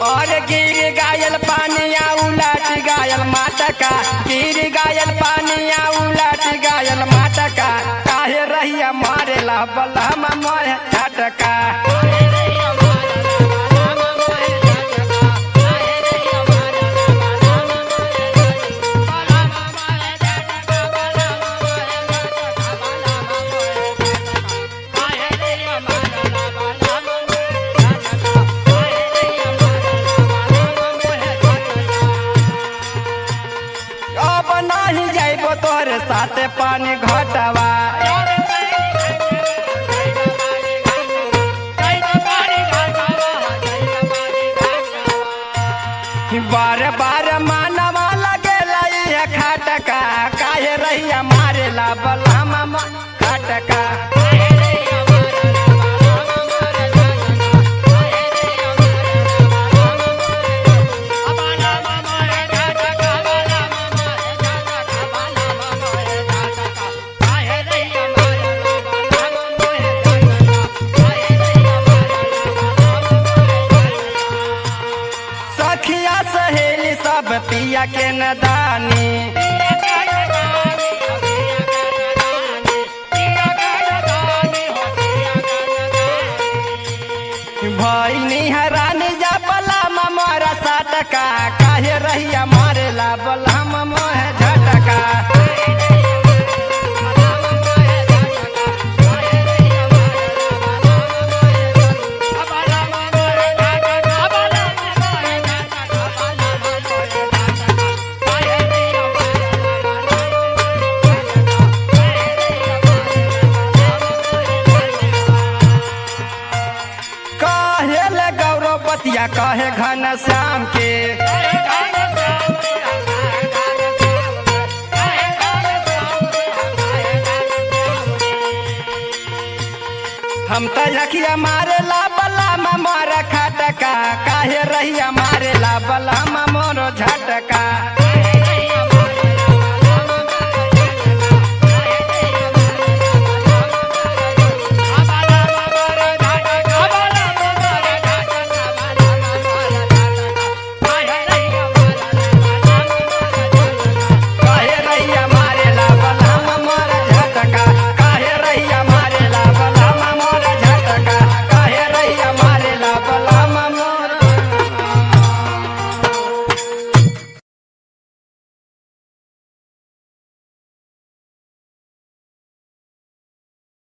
और गिर गायल पानिया उलट गायल माटका, गिर गायल पानिया उलट गायल माटका, काहे रहिया मारेला बलहम मोह झटका। अब नहीं जाइबो तोरे साथे पानी घटवा, बार बार मानवा लगेला ये खटका, काहे रहिया मारेला बलहम खटका। सखिया सहेली सब पिया के नदानी, भैनी हरानी जा बलहम मोरा साटका, काहे रहिया मारेला बलहम मोह झटका। कहे गौरव बतिया कहे घन श्याम के, हम तखिया मारेला बलहम मोरा खटका, काहे रहिया मारेला बलहम